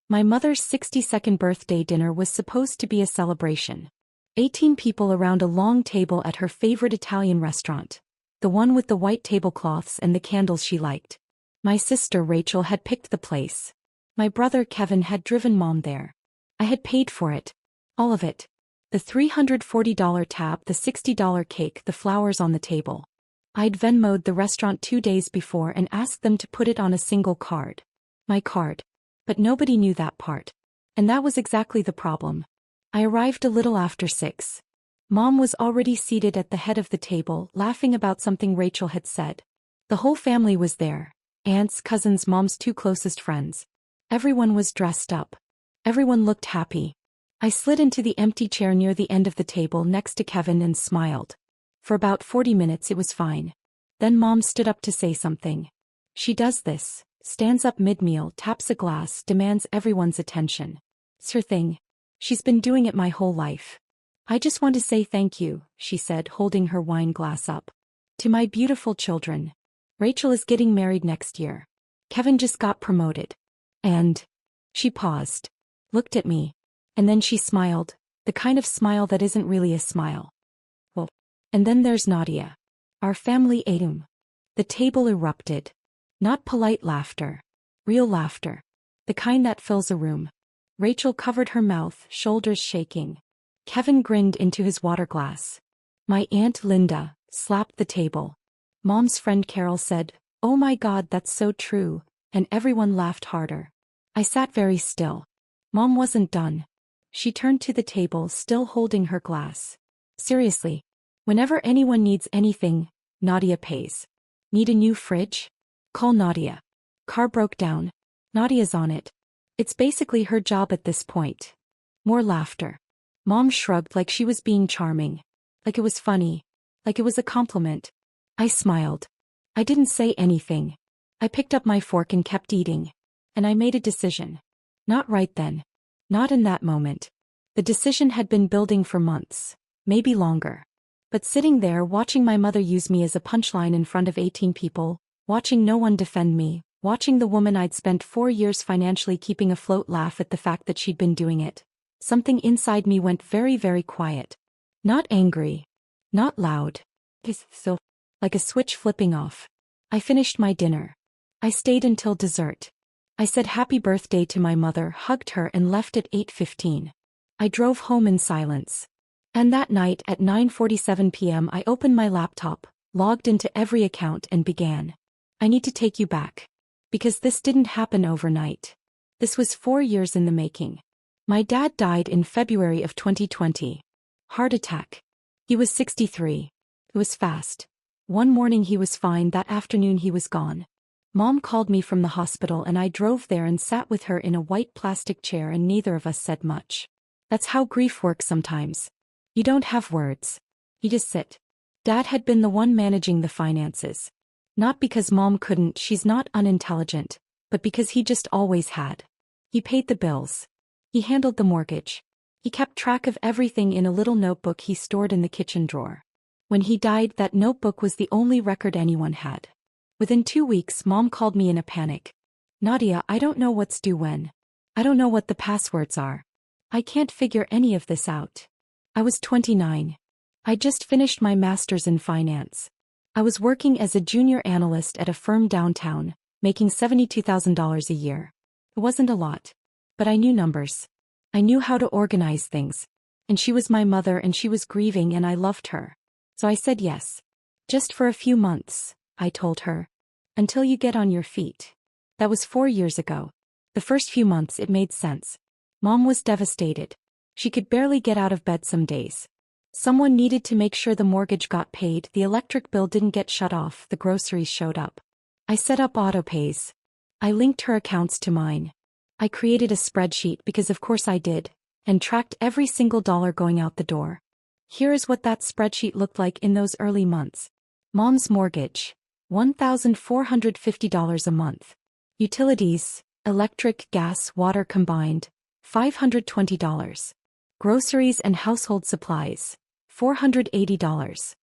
My mother's 62nd birthday dinner was supposed to be a celebration. 18 people around a long table at her favorite Italian restaurant. The one with the white tablecloths and the candles she liked. My sister Rachel had picked the place. My brother Kevin had driven Mom there. I had paid for it. All of it. The $340 tab, the $60 cake, the flowers on the table. I'd Venmo'd the restaurant 2 days before and asked them to put it on a single card. My card. But nobody knew that part. And that was exactly the problem. I arrived a little after 6. Mom was already seated at the head of the table, laughing about something Rachel had said. The whole family was there. Aunts, cousins, Mom's 2 closest friends. Everyone was dressed up. Everyone looked happy. I slid into the empty chair near the end of the table next to Kevin and smiled. For about 40 minutes it was fine. Then Mom stood up to say something. She does this. Stands up mid-meal, taps a glass, demands everyone's attention. It's her thing. She's been doing it my whole life. I just want to say thank you, she said, holding her wine glass up. To my beautiful children. Rachel is getting married next year. Kevin just got promoted. And... She paused. Looked at me. And then she smiled, the kind of smile that isn't really a smile. Well, and then there's Nadia. Our family ATM. The table erupted. Not polite laughter. Real laughter. The kind that fills a room. Rachel covered her mouth, shoulders shaking. Kevin grinned into his water glass. My Aunt Linda slapped the table. Mom's friend Carol said, "Oh my God, that's so true," and everyone laughed harder. I sat very still. Mom wasn't done. She turned to the table, still holding her glass. Seriously. Whenever anyone needs anything, Nadia pays. Need a new fridge? Call Nadia. Car broke down. Nadia's on it. It's basically her job at this point. More laughter. Mom shrugged like she was being charming. Like it was funny. Like it was a compliment. I smiled. I didn't say anything. I picked up my fork and kept eating. And I made a decision. Not right then. Not in that moment. The decision had been building for months. Maybe longer. But sitting there watching my mother use me as a punchline in front of 18 people, watching no one defend me, watching the woman I'd spent 4 years financially keeping afloat laugh at the fact that she'd been doing it. Something inside me went very, very quiet. Not angry. Not loud. So, like a switch flipping off. I finished my dinner. I stayed until dessert. I said happy birthday to my mother, hugged her and left at 8:15. I drove home in silence. And that night at 9:47 p.m. I opened my laptop, logged into every account and began. I need to take you back. Because this didn't happen overnight. This was 4 years in the making. My dad died in February of 2020. Heart attack. He was 63. It was fast. One morning he was fine, that afternoon he was gone. Mom called me from the hospital and I drove there and sat with her in a white plastic chair and neither of us said much. That's how grief works sometimes. You don't have words. You just sit. Dad had been the one managing the finances. Not because Mom couldn't, she's not unintelligent, but because he just always had. He paid the bills. He handled the mortgage. He kept track of everything in a little notebook he stored in the kitchen drawer. When he died, that notebook was the only record anyone had. Within 2 weeks, Mom called me in a panic. Nadia, I don't know what's due when. I don't know what the passwords are. I can't figure any of this out. I was 29. I just finished my master's in finance. I was working as a junior analyst at a firm downtown, making $72,000 a year. It wasn't a lot. But I knew numbers. I knew how to organize things. And she was my mother and she was grieving and I loved her. So I said yes. Just for a few months, I told her. Until you get on your feet. That was 4 years ago. The first few months it made sense. Mom was devastated. She could barely get out of bed some days. Someone needed to make sure the mortgage got paid, the electric bill didn't get shut off, the groceries showed up. I set up autopays. I linked her accounts to mine. I created a spreadsheet because of course I did, and tracked every single dollar going out the door. Here is what that spreadsheet looked like in those early months. Mom's mortgage, $1,450 a month. Utilities, electric, gas, water combined, $520. Groceries and household supplies, $480.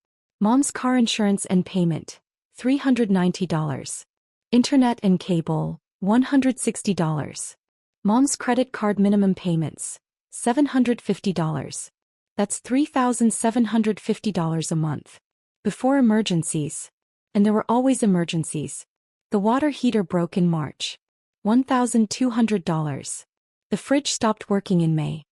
Mom's car insurance and payment, $390. Internet and cable, $160. Mom's credit card minimum payments, $750. That's $3,750 a month. Before emergencies. And there were always emergencies. The water heater broke in March. $1,200. The fridge stopped working in May.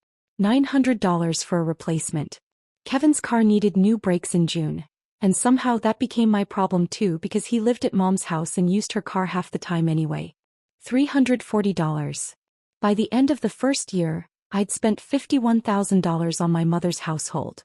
$900 for a replacement. Kevin's car needed new brakes in June. And somehow that became my problem too because he lived at Mom's house and used her car half the time anyway. $340. By the end of the first year, I'd spent $51,000 on my mother's household.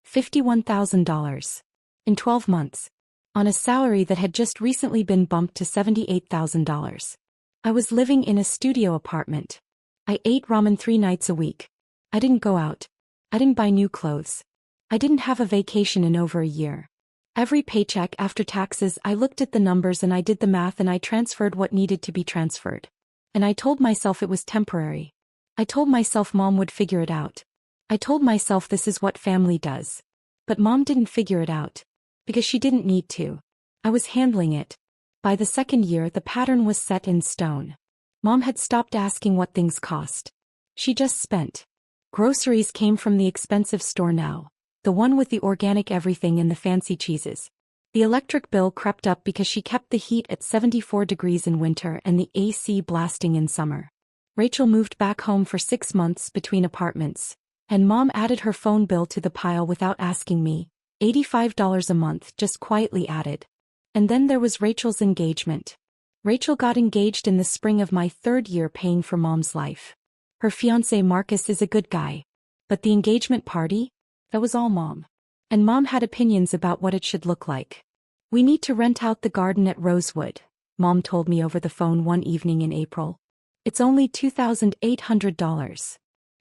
$51,000. In 12 months. On a salary that had just recently been bumped to $78,000. I was living in a studio apartment. I ate ramen 3 nights a week. I didn't go out. I didn't buy new clothes. I didn't have a vacation in over a year. Every paycheck after taxes I looked at the numbers and I did the math and I transferred what needed to be transferred. And I told myself it was temporary. I told myself Mom would figure it out. I told myself this is what family does. But Mom didn't figure it out. Because she didn't need to. I was handling it. By the second year the pattern was set in stone. Mom had stopped asking what things cost. She just spent. Groceries came from the expensive store now. The one with the organic everything and the fancy cheeses. The electric bill crept up because she kept the heat at 74 degrees in winter and the AC blasting in summer. Rachel moved back home for 6 months between apartments, and Mom added her phone bill to the pile without asking me, $85 a month just quietly added. And then there was Rachel's engagement. Rachel got engaged in the spring of my 3rd year paying for Mom's life. Her fiancé Marcus is a good guy. But the engagement party? That was all Mom. And Mom had opinions about what it should look like. We need to rent out the garden at Rosewood, Mom told me over the phone one evening in April. It's only $2,800.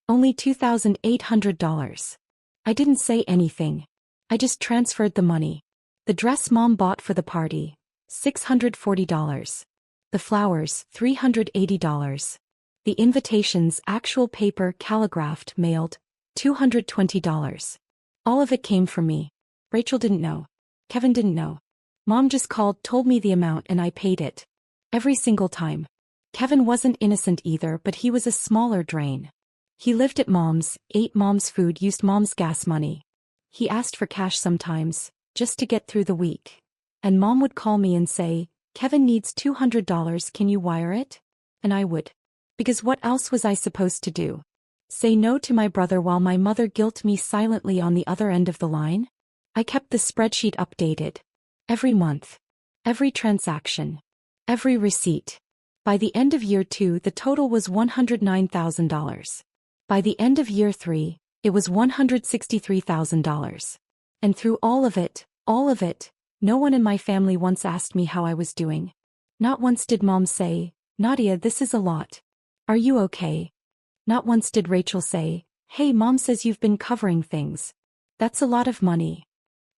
Only $2,800. I didn't say anything. I just transferred the money. The dress Mom bought for the party, $640. The flowers, $380. The invitations, actual paper, calligraphed, mailed, $220. All of it came from me. Rachel didn't know. Kevin didn't know. Mom just called, told me the amount, and I paid it. Every single time. Kevin wasn't innocent either, but he was a smaller drain. He lived at Mom's, ate Mom's food, used Mom's gas money. He asked for cash sometimes, just to get through the week. And Mom would call me and say, Kevin needs $200, can you wire it? And I would. Because what else was I supposed to do? Say no to my brother while my mother guilt me silently on the other end of the line? I kept the spreadsheet updated. Every month. Every transaction. Every receipt. By the end of year 2 the total was $109,000. By the end of year 3, it was $163,000. And through all of it, no one in my family once asked me how I was doing. Not once did Mom say, Nadia, this is a lot. Are you okay? Not once did Rachel say, hey, Mom says you've been covering things. That's a lot of money.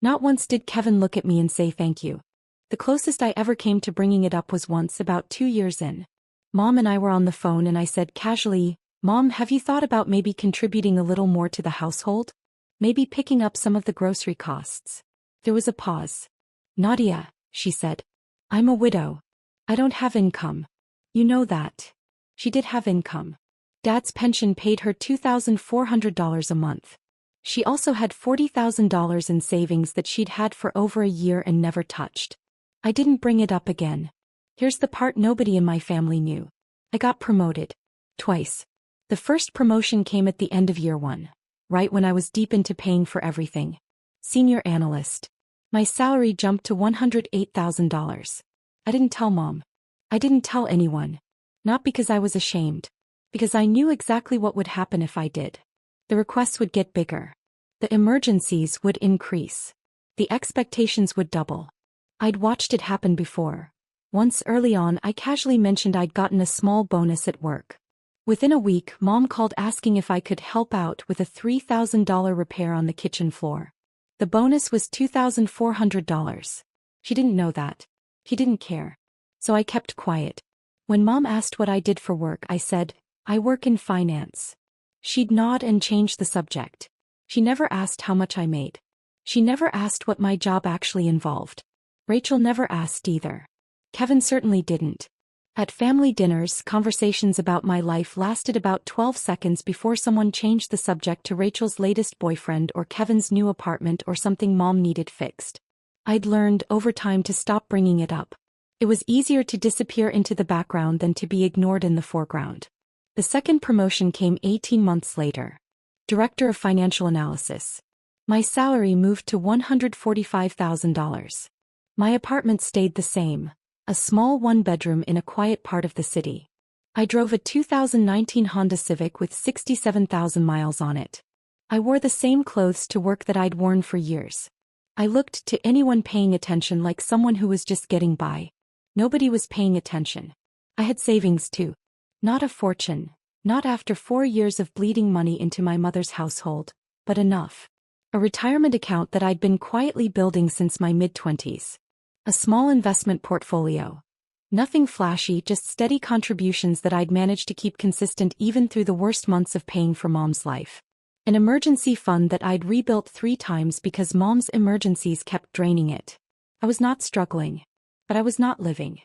Not once did Kevin look at me and say thank you. The closest I ever came to bringing it up was once about 2 years in. Mom and I were on the phone and I said casually, Mom, have you thought about maybe contributing a little more to the household? Maybe picking up some of the grocery costs. There was a pause. Nadia, she said. I'm a widow. I don't have income. You know that. She did have income. Dad's pension paid her $2,400 a month. She also had $40,000 in savings that she'd had for over a year and never touched. I didn't bring it up again. Here's the part nobody in my family knew. I got promoted. Twice. The first promotion came at the end of year 1. Right when I was deep into paying for everything. Senior analyst. My salary jumped to $108,000. I didn't tell Mom. I didn't tell anyone. Not because I was ashamed. Because I knew exactly what would happen if I did. The requests would get bigger. The emergencies would increase. The expectations would double. I'd watched it happen before. Once early on I casually mentioned I'd gotten a small bonus at work. Within a week, Mom called asking if I could help out with a $3,000 repair on the kitchen floor. The bonus was $2,400. She didn't know that. She didn't care. So I kept quiet. When Mom asked what I did for work, I said, I work in finance. She'd nod and change the subject. She never asked how much I made. She never asked what my job actually involved. Rachel never asked either. Kevin certainly didn't. At family dinners, conversations about my life lasted about 12 seconds before someone changed the subject to Rachel's latest boyfriend or Kevin's new apartment or something mom needed fixed. I'd learned over time to stop bringing it up. It was easier to disappear into the background than to be ignored in the foreground. The second promotion came 18 months later. Director of Financial Analysis. My salary moved to $145,000. My apartment stayed the same, a small one-bedroom in a quiet part of the city. I drove a 2019 Honda Civic with 67,000 miles on it. I wore the same clothes to work that I'd worn for years. I looked to anyone paying attention like someone who was just getting by. Nobody was paying attention. I had savings too. Not a fortune, not after 4 years of bleeding money into my mother's household, but enough. A retirement account that I'd been quietly building since my mid-20s. A small investment portfolio. Nothing flashy, just steady contributions that I'd managed to keep consistent even through the worst months of paying for Mom's life. An emergency fund that I'd rebuilt 3 times because Mom's emergencies kept draining it. I was not struggling. But I was not living.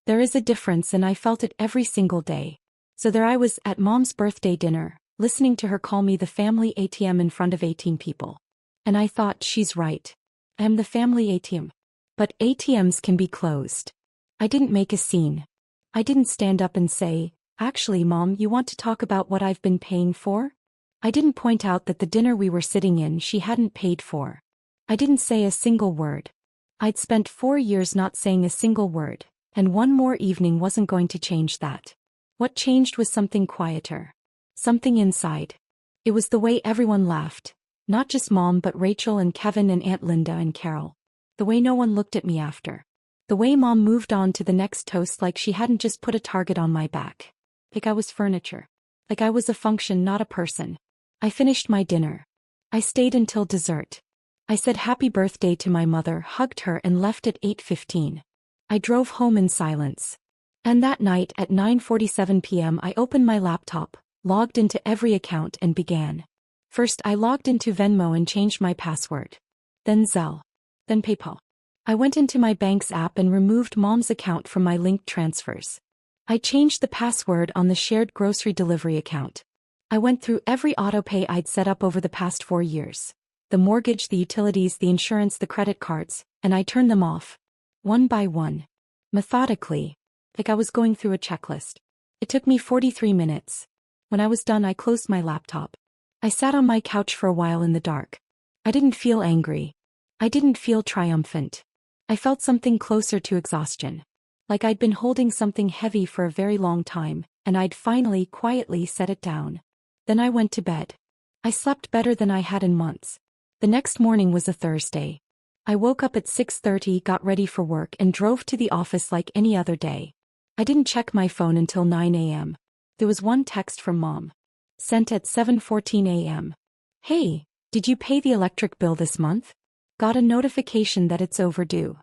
There is a difference, and I felt it every single day. So there I was at Mom's birthday dinner, listening to her call me the family ATM in front of 18 people. And I thought, she's right. I am the family ATM. But ATMs can be closed. I didn't make a scene. I didn't stand up and say, actually, Mom, you want to talk about what I've been paying for? I didn't point out that the dinner we were sitting in she hadn't paid for. I didn't say a single word. I'd spent 4 years not saying a single word, and one more evening wasn't going to change that. What changed was something quieter. Something inside. It was the way everyone laughed. Not just Mom but Rachel and Kevin and Aunt Linda and Carol. The way no one looked at me after. The way Mom moved on to the next toast like she hadn't just put a target on my back. Like I was furniture. Like I was a function, not a person. I finished my dinner. I stayed until dessert. I said happy birthday to my mother, hugged her and left at 8:15. I drove home in silence. And that night at 9:47 p.m. I opened my laptop, logged into every account and began. First I logged into Venmo and changed my password. Then Zelle. Then PayPal. I went into my bank's app and removed Mom's account from my linked transfers. I changed the password on the shared grocery delivery account. I went through every autopay I'd set up over the past 4 years. The mortgage, the utilities, the insurance, the credit cards, and I turned them off. One by one. Methodically. Like I was going through a checklist. It took me 43 minutes. When I was done I closed my laptop. I sat on my couch for a while in the dark. I didn't feel angry. I didn't feel triumphant. I felt something closer to exhaustion. Like I'd been holding something heavy for a very long time, and I'd finally, quietly set it down. Then I went to bed. I slept better than I had in months. The next morning was a Thursday. I woke up at 6:30, got ready for work and drove to the office like any other day. I didn't check my phone until 9 a.m. There was one text from Mom. Sent at 7:14 a.m. Hey, did you pay the electric bill this month? Got a notification that it's overdue.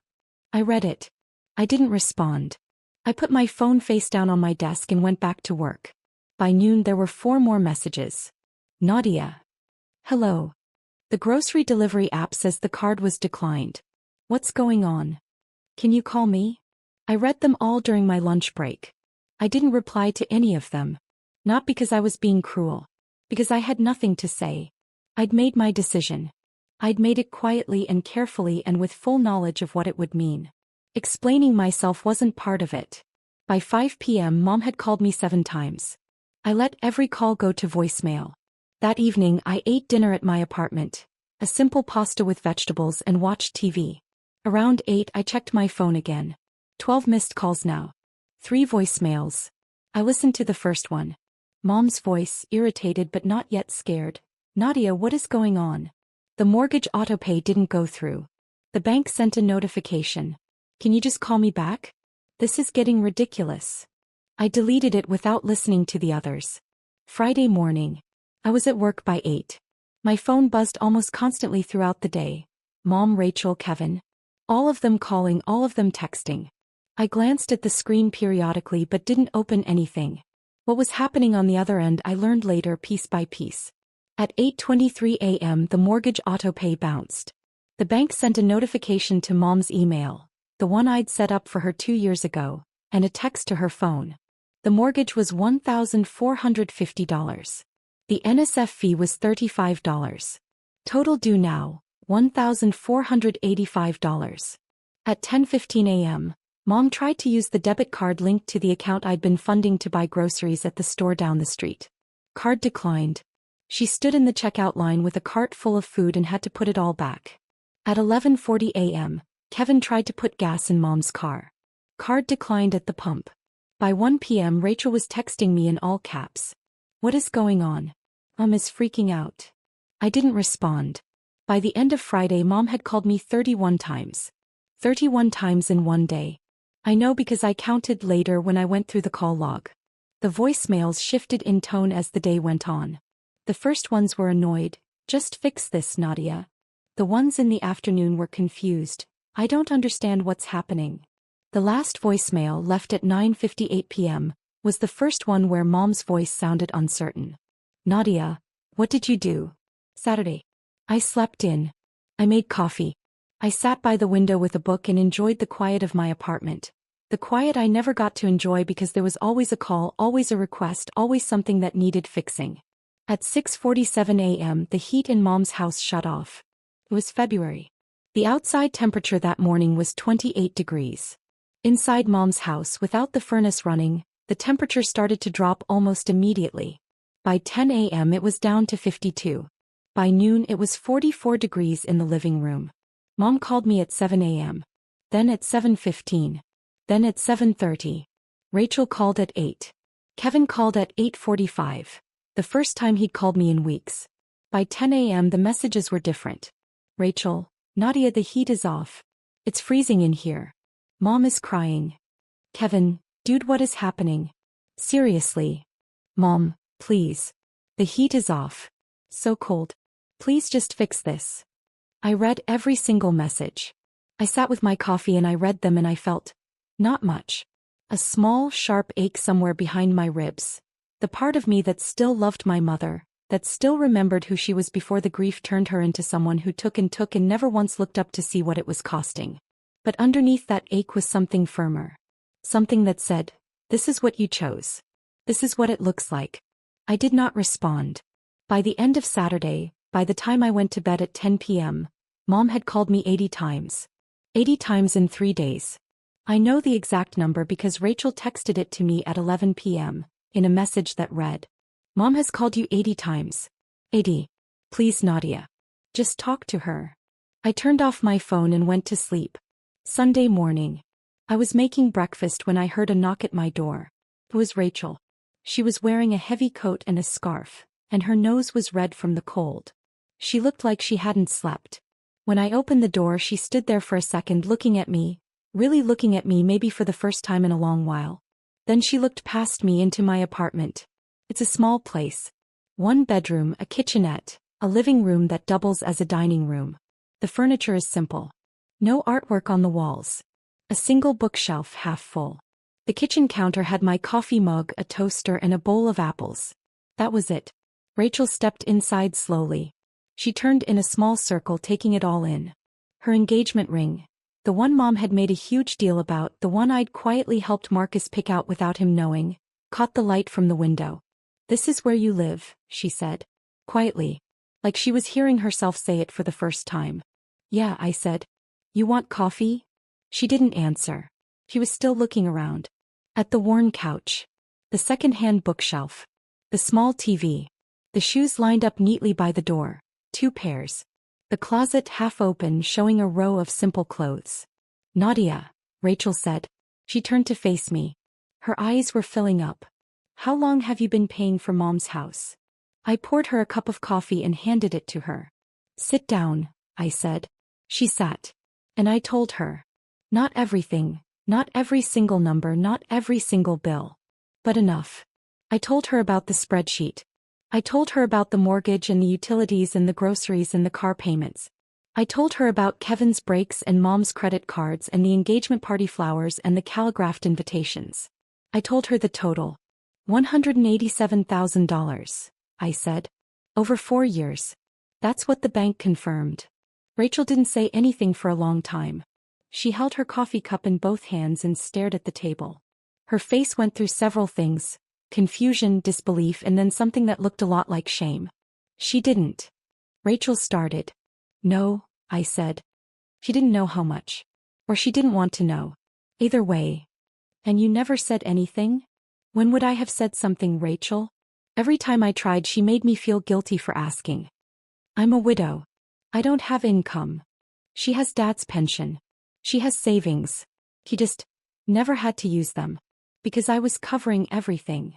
I read it. I didn't respond. I put my phone face down on my desk and went back to work. By noon there were 4 more messages. Nadia. Hello. The grocery delivery app says the card was declined. What's going on? Can you call me? I read them all during my lunch break. I didn't reply to any of them. Not because I was being cruel. Because I had nothing to say. I'd made my decision. I'd made it quietly and carefully and with full knowledge of what it would mean. Explaining myself wasn't part of it. By 5 p.m. Mom had called me 7 times. I let every call go to voicemail. That evening I ate dinner at my apartment. A simple pasta with vegetables and watched TV. Around 8 I checked my phone again. 12 missed calls now. 3 voicemails. I listened to the first one. Mom's voice, irritated but not yet scared. Nadia, what is going on? The mortgage autopay didn't go through. The bank sent a notification. Can you just call me back? This is getting ridiculous. I deleted it without listening to the others. Friday morning. I was at work by 8. My phone buzzed almost constantly throughout the day. Mom, Rachel, Kevin. All of them calling, all of them texting. I glanced at the screen periodically but didn't open anything. What was happening on the other end I learned later piece by piece. At 8:23 a.m. the mortgage autopay bounced. The bank sent a notification to Mom's email, the one I'd set up for her 2 years ago. and a text to her phone. The mortgage was $1,450. The NSF fee was $35. Total due now, $1,485. At 10:15 a.m., Mom tried to use the debit card linked to the account I'd been funding to buy groceries at the store down the street. Card declined. She stood in the checkout line with a cart full of food and had to put it all back. At 11:40 a.m., Kevin tried to put gas in Mom's car. Card declined at the pump. By 1 p.m. Rachel was texting me in all caps. "What is going on? Mom is freaking out." I didn't respond. By the end of Friday, Mom had called me 31 times. 31 times in one day. I know because I counted later when I went through the call log. The voicemails shifted in tone as the day went on. The first ones were annoyed. "Just fix this, Nadia." The ones in the afternoon were confused. "I don't understand what's happening." The last voicemail, left at 9:58 p.m., was the first one where Mom's voice sounded uncertain. "Nadia, what did you do Saturday?" "I slept in. I made coffee. I sat by the window with a book and enjoyed the quiet of my apartment. The quiet I never got to enjoy because there was always a call, always a request, always something that needed fixing." At 6:47 a.m. the heat in Mom's house shut off. It was February. The outside temperature that morning was 28 degrees. Inside Mom's house, without the furnace running, the temperature started to drop almost immediately. By 10 a.m. it was down to 52. By noon it was 44 degrees in the living room. Mom called me at 7 a.m. Then at 7:15. Then at 7:30. Rachel called at 8. Kevin called at 8:45. The first time he'd called me in weeks. By 10 a.m. the messages were different. "Rachel, Nadia, the heat is off. It's freezing in here. Mom is crying." "Kevin, dude, what is happening? Seriously. Mom, please. The heat is off. So cold. Please just fix this." I read every single message. I sat with my coffee and I read them and I felt not much. A small, sharp ache somewhere behind my ribs. The part of me that still loved my mother, that still remembered who she was before the grief turned her into someone who took and never once looked up to see what it was costing. But underneath that ache was something firmer. Something that said, "This is what you chose. This is what it looks like." I did not respond. By the end of Saturday, by the time I went to bed at 10 p.m., Mom had called me 80 times. 80 times in 3 days. I know the exact number because Rachel texted it to me at 11 p.m., in a message that read, "Mom has called you 80 times. 80. Please, Nadia. Just talk to her." I turned off my phone and went to sleep. Sunday morning. I was making breakfast when I heard a knock at my door. It was Rachel. She was wearing a heavy coat and a scarf, and her nose was red from the cold. She looked like she hadn't slept. When I opened the door, she stood there for a second looking at me, really looking at me, maybe for the first time in a long while. Then she looked past me into my apartment. It's a small place. 1 bedroom, a kitchenette, a living room that doubles as a dining room. The furniture is simple. No artwork on the walls. A single bookshelf half full. The kitchen counter had my coffee mug, a toaster, and a bowl of apples. That was it. Rachel stepped inside slowly. She turned in a small circle, taking it all in. Her engagement ring. The one Mom had made a huge deal about, the one I'd quietly helped Marcus pick out without him knowing, caught the light from the window. "This is where you live," she said. Quietly. Like she was hearing herself say it for the first time. "Yeah," I said. "You want coffee?" She didn't answer. She was still looking around. At the worn couch. The second-hand bookshelf. The small TV. The shoes lined up neatly by the door. 2 pairs. The closet half open, showing a row of simple clothes. "Nadia," Rachel said. She turned to face me. Her eyes were filling up. "How long have you been paying for Mom's house?" I poured her a cup of coffee and handed it to her. "Sit down," I said. She sat. And I told her. Not everything, not every single number, not every single bill. But enough. I told her about the spreadsheet. I told her about the mortgage and the utilities and the groceries and the car payments. I told her about Kevin's breaks and Mom's credit cards and the engagement party flowers and the calligraphed invitations. I told her the total. $187,000, I said. Over 4 years. That's what the bank confirmed. Rachel didn't say anything for a long time. She held her coffee cup in both hands and stared at the table. Her face went through several things: confusion, disbelief, and then something that looked a lot like shame. She didn't. Rachel started. No, I said. She didn't know how much. Or she didn't want to know. Either way. And you never said anything? When would I have said something, Rachel? Every time I tried, she made me feel guilty for asking. I'm a widow. I don't have income. She has Dad's pension. She has savings. He just never had to use them. Because I was covering everything.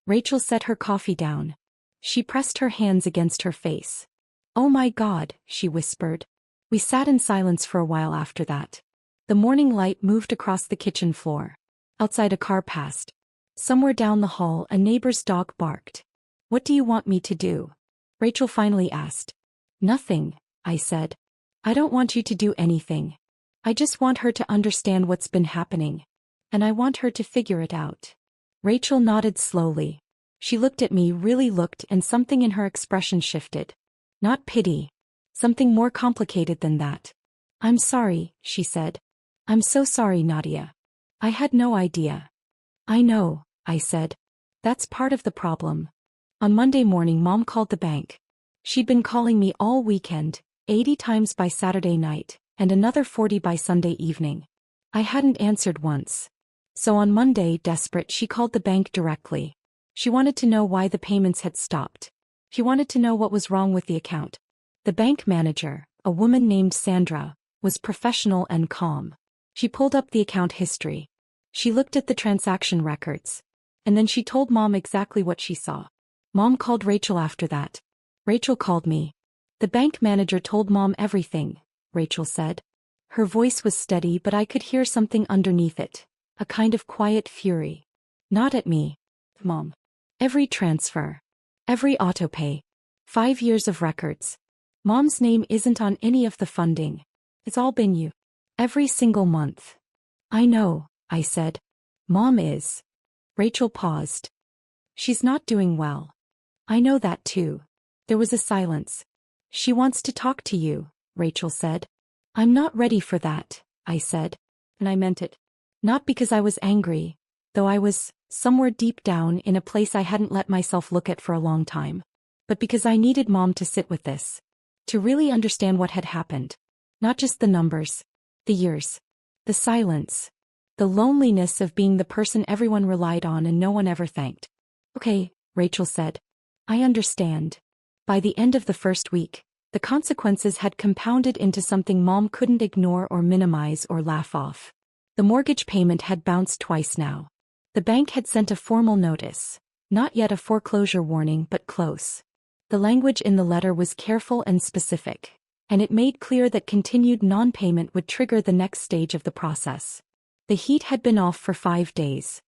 Rachel set her coffee down. She pressed her hands against her face. Oh my God, she whispered. We sat in silence for a while after that. The morning light moved across the kitchen floor. Outside, a car passed. Somewhere down the hall, a neighbor's dog barked. What do you want me to do? Rachel finally asked. Nothing, I said. I don't want you to do anything. I just want her to understand what's been happening. And I want her to figure it out. Rachel nodded slowly. She looked at me, really looked, and something in her expression shifted. Not pity. Something more complicated than that. I'm sorry, she said. I'm so sorry, Nadia. I had no idea. I know, I said. That's part of the problem. On Monday morning, Mom called the bank. She'd been calling me all weekend, 80 times by Saturday night, and another 40 by Sunday evening. I hadn't answered once. So on Monday, desperate, she called the bank directly. She wanted to know why the payments had stopped. She wanted to know what was wrong with the account. The bank manager, a woman named Sandra, was professional and calm. She pulled up the account history. She looked at the transaction records. And then she told Mom exactly what she saw. Mom called Rachel after that. Rachel called me. The bank manager told Mom everything, Rachel said. Her voice was steady, but I could hear something underneath it. A kind of quiet fury. Not at me, Mom. Every transfer. Every autopay. 5 years of records. Mom's name isn't on any of the funding. It's all been you. Every single month. I know, I said. Mom is. Rachel paused. She's not doing well. I know that too. There was a silence. She wants to talk to you, Rachel said. I'm not ready for that, I said. And I meant it. Not because I was angry, though I was, somewhere deep down, in a place I hadn't let myself look at for a long time. But because I needed Mom to sit with this. To really understand what had happened. Not just the numbers. The years. The silence. The loneliness of being the person everyone relied on and no one ever thanked. Okay, Rachel said. I understand. By the end of the first week, the consequences had compounded into something Mom couldn't ignore or minimize or laugh off. The mortgage payment had bounced twice now. The bank had sent a formal notice. Not yet a foreclosure warning, but close. The language in the letter was careful and specific, and it made clear that continued non-payment would trigger the next stage of the process. The heat had been off for 5 days.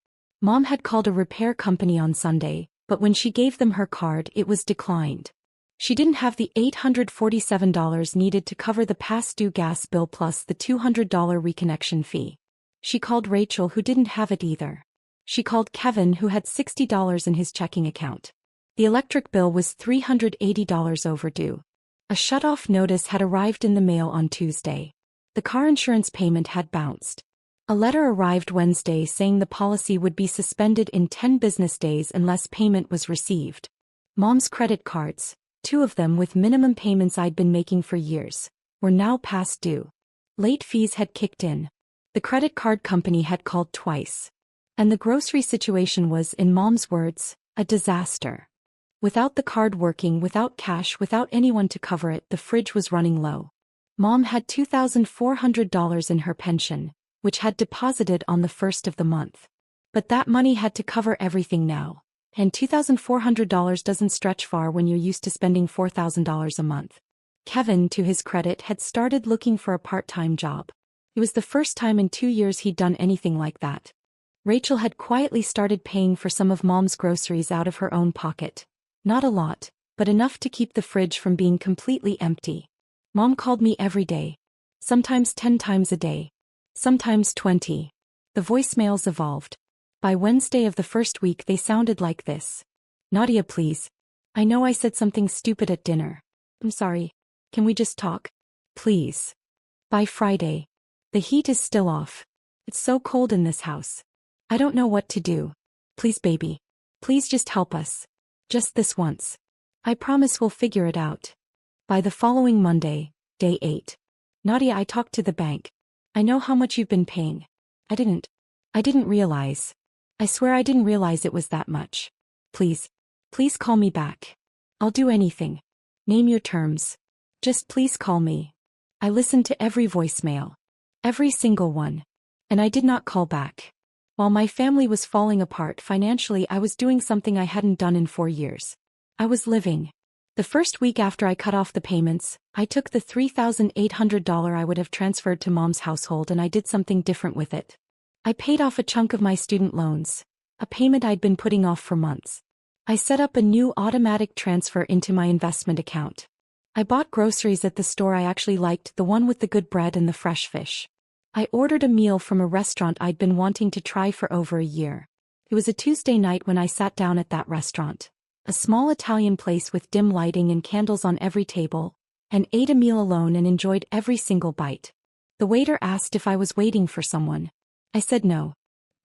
Mom had called a repair company on Sunday, but when she gave them her card, it was declined. She didn't have the $847 needed to cover the past due gas bill plus the $200 reconnection fee. She called Rachel, who didn't have it either. She called Kevin, who had $60 in his checking account. The electric bill was $380 overdue. A shut-off notice had arrived in the mail on Tuesday. The car insurance payment had bounced. A letter arrived Wednesday saying the policy would be suspended in 10 business days unless payment was received. Mom's credit cards, 2 of them with minimum payments I'd been making for years, were now past due. Late fees had kicked in. The credit card company had called twice. And the grocery situation was, in Mom's words, a disaster. Without the card working, without cash, without anyone to cover it, the fridge was running low. Mom had $2,400 in her pension, which had deposited on the first of the month. But that money had to cover everything now. And $2,400 doesn't stretch far when you're used to spending $4,000 a month. Kevin, to his credit, had started looking for a part-time job. It was the first time in 2 years he'd done anything like that. Rachel had quietly started paying for some of Mom's groceries out of her own pocket. Not a lot, but enough to keep the fridge from being completely empty. Mom called me every day. Sometimes 10 times a day. Sometimes 20. The voicemails evolved. By Wednesday of the first week they sounded like this. Nadia, please. I know I said something stupid at dinner. I'm sorry. Can we just talk? Please. By Friday. The heat is still off. It's so cold in this house. I don't know what to do. Please, baby. Please just help us. Just this once. I promise we'll figure it out. By the following Monday, day 8. Nadia, I talked to the bank. I know how much you've been paying. I didn't realize. I swear I didn't realize it was that much. Please call me back. I'll do anything. Name your terms. Just please call me. I listened to every voicemail. Every single one. And I did not call back. While my family was falling apart financially, I was doing something I hadn't done in 4 years. I was living. The first week after I cut off the payments, I took the $3,800 I would have transferred to Mom's household and I did something different with it. I paid off a chunk of my student loans, a payment I'd been putting off for months. I set up a new automatic transfer into my investment account. I bought groceries at the store I actually liked, the one with the good bread and the fresh fish. I ordered a meal from a restaurant I'd been wanting to try for over a year. It was a Tuesday night when I sat down at that restaurant, a small Italian place with dim lighting and candles on every table, and ate a meal alone and enjoyed every single bite. The waiter asked if I was waiting for someone. I said no.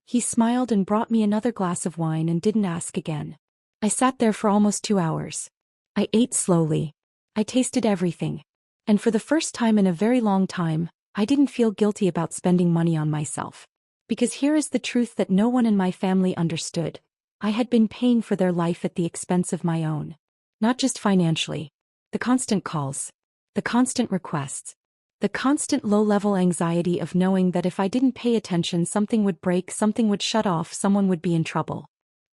He smiled and brought me another glass of wine and didn't ask again. I sat there for almost 2 hours. I ate slowly. I tasted everything. And for the first time in a very long time, I didn't feel guilty about spending money on myself. Because here is the truth that no one in my family understood. I had been paying for their life at the expense of my own. Not just financially. The constant calls. The constant requests. The constant low-level anxiety of knowing that if I didn't pay attention, something would break, something would shut off, someone would be in trouble.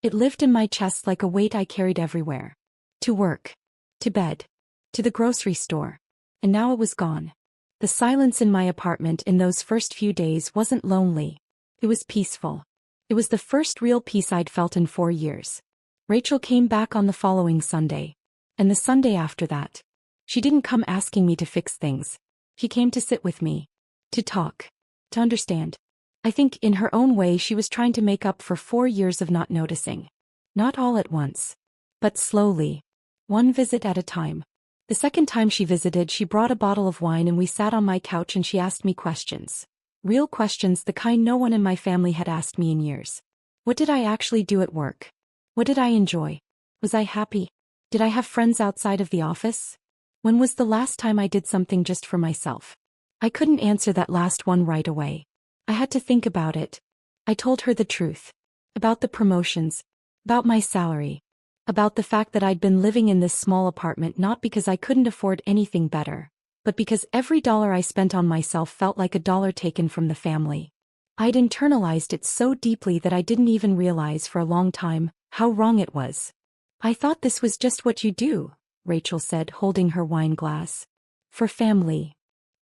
It lived in my chest like a weight I carried everywhere. To work. To bed. To the grocery store. And now it was gone. The silence in my apartment in those first few days wasn't lonely. It was peaceful. It was the first real peace I'd felt in 4 years. Rachel came back on the following Sunday. And the Sunday after that. She didn't come asking me to fix things. She came to sit with me. To talk. To understand. I think in her own way she was trying to make up for 4 years of not noticing. Not all at once. But slowly. One visit at a time. The second time she visited, she brought a bottle of wine and we sat on my couch and she asked me questions. Real questions, the kind no one in my family had asked me in years. What did I actually do at work? What did I enjoy? Was I happy? Did I have friends outside of the office? When was the last time I did something just for myself? I couldn't answer that last one right away. I had to think about it. I told her the truth. About the promotions. About my salary. About the fact that I'd been living in this small apartment not because I couldn't afford anything better, but because every dollar I spent on myself felt like a dollar taken from the family. I'd internalized it so deeply that I didn't even realize for a long time how wrong it was. I thought this was just what you do, Rachel said, holding her wine glass. For family.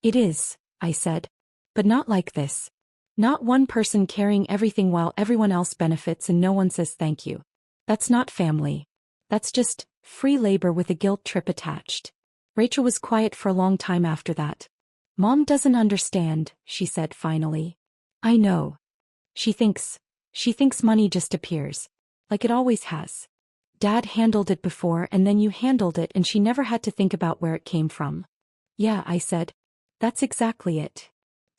It is, I said. But not like this. Not one person carrying everything while everyone else benefits and no one says thank you. That's not family. That's just free labor with a guilt trip attached. Rachel was quiet for a long time after that. Mom doesn't understand, she said finally. I know. She thinks money just appears. Like it always has. Dad handled it before and then you handled it and she never had to think about where it came from. Yeah, I said. That's exactly it.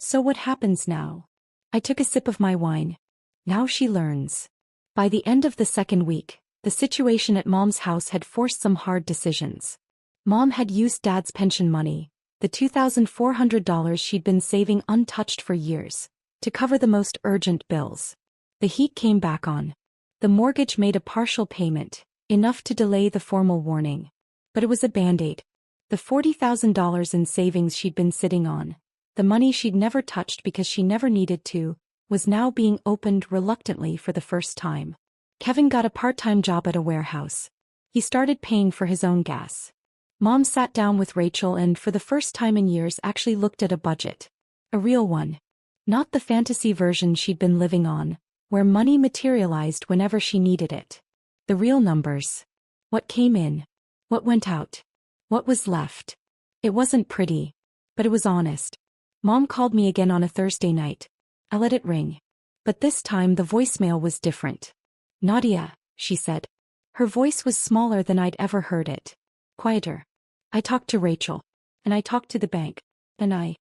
So what happens now? I took a sip of my wine. Now she learns. By the end of the second week, the situation at Mom's house had forced some hard decisions. Mom had used Dad's pension money, the $2,400 she'd been saving untouched for years, to cover the most urgent bills. The heat came back on. The mortgage made a partial payment, enough to delay the formal warning. But it was a band-aid. The $40,000 in savings she'd been sitting on, the money she'd never touched because she never needed to, was now being opened reluctantly for the first time. Kevin got a part-time job at a warehouse. He started paying for his own gas. Mom sat down with Rachel and, for the first time in years, actually looked at a budget. A real one. Not the fantasy version she'd been living on, where money materialized whenever she needed it. The real numbers. What came in. What went out. What was left. It wasn't pretty. But it was honest. Mom called me again on a Thursday night. I let it ring. But this time the voicemail was different. Nadia, she said. Her voice was smaller than I'd ever heard it. Quieter. I talked to Rachel. And I talked to the bank. And I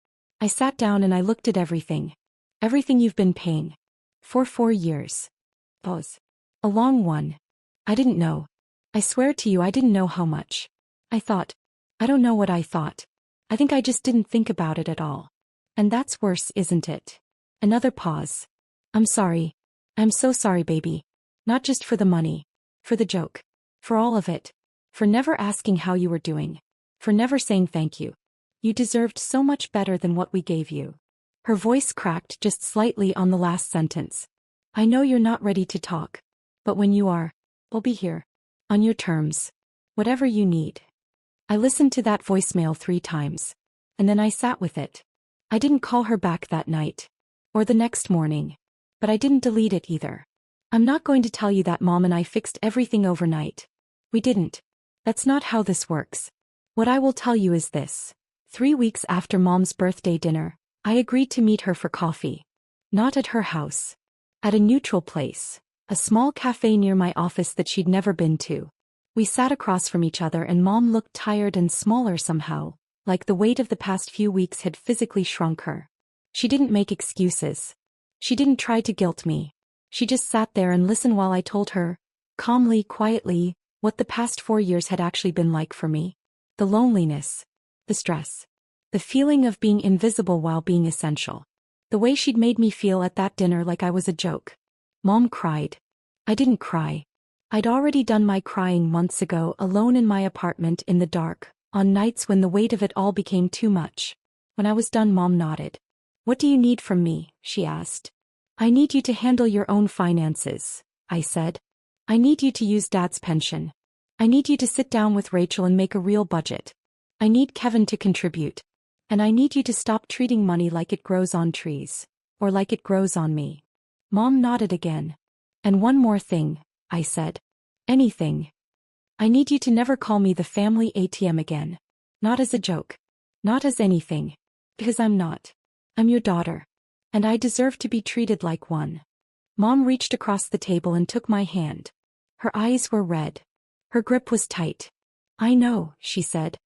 sat down and I looked at everything. Everything you've been paying. For 4 years. Pause. A long one. I didn't know. I swear to you I didn't know how much. I thought. I don't know what I thought. I think I just didn't think about it at all. And that's worse, isn't it? Another pause. I'm sorry. I'm so sorry, baby. Not just for the money. For the joke. For all of it. For never asking how you were doing. For never saying thank you. You deserved so much better than what we gave you. Her voice cracked just slightly on the last sentence. I know you're not ready to talk. But when you are, we'll be here. On your terms. Whatever you need. I listened to that voicemail 3 times. And then I sat with it. I didn't call her back that night. Or the next morning. But I didn't delete it either. I'm not going to tell you that Mom and I fixed everything overnight. We didn't. That's not how this works. What I will tell you is this. 3 weeks after Mom's birthday dinner, I agreed to meet her for coffee. Not at her house. At a neutral place. A small cafe near my office that she'd never been to. We sat across from each other and Mom looked tired and smaller somehow, like the weight of the past few weeks had physically shrunk her. She didn't make excuses. She didn't try to guilt me. She just sat there and listened while I told her, calmly, quietly, what the past 4 years had actually been like for me. The loneliness. The stress. The feeling of being invisible while being essential. The way she'd made me feel at that dinner like I was a joke. Mom cried. I didn't cry. I'd already done my crying months ago alone in my apartment in the dark, on nights when the weight of it all became too much. When I was done, Mom nodded. What do you need from me? She asked. I need you to handle your own finances, I said. I need you to use Dad's pension. I need you to sit down with Rachel and make a real budget. I need Kevin to contribute. And I need you to stop treating money like it grows on trees. Or like it grows on me. Mom nodded again. And one more thing, I said. Anything. I need you to never call me the family ATM again. Not as a joke. Not as anything. Because I'm not. I'm your daughter. And I deserve to be treated like one. Mom reached across the table and took my hand. Her eyes were red. Her grip was tight. I know, she said.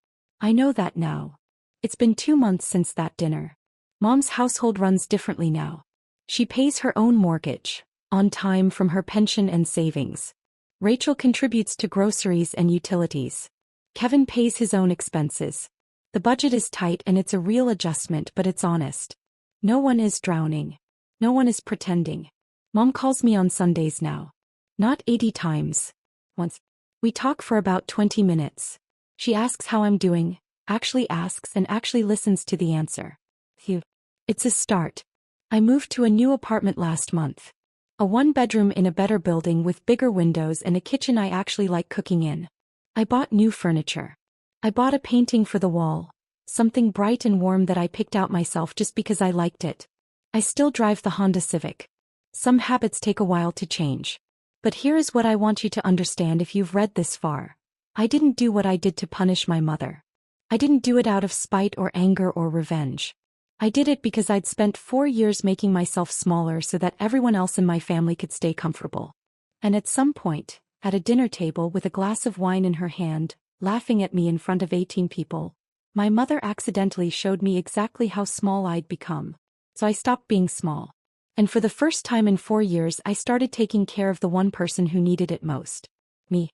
I know that now. It's been 2 months since that dinner. Mom's household runs differently now. She pays her own mortgage, on time from her pension and savings. Rachel contributes to groceries and utilities. Kevin pays his own expenses. The budget is tight and it's a real adjustment, but it's honest. No one is drowning. No one is pretending. Mom calls me on Sundays now. Not 80 times. Once. We talk for about 20 minutes. She asks how I'm doing, actually asks and actually listens to the answer. Phew. It's a start. I moved to a new apartment last month. A 1-bedroom in a better building with bigger windows and a kitchen I actually like cooking in. I bought new furniture. I bought a painting for the wall. Something bright and warm that I picked out myself just because I liked it. I still drive the Honda Civic. Some habits take a while to change. But here is what I want you to understand if you've read this far. I didn't do what I did to punish my mother. I didn't do it out of spite or anger or revenge. I did it because I'd spent 4 years making myself smaller so that everyone else in my family could stay comfortable. And at some point, at a dinner table with a glass of wine in her hand, laughing at me in front of 18 people, my mother accidentally showed me exactly how small I'd become. So I stopped being small. And for the first time in 4 years I started taking care of the one person who needed it most. Me.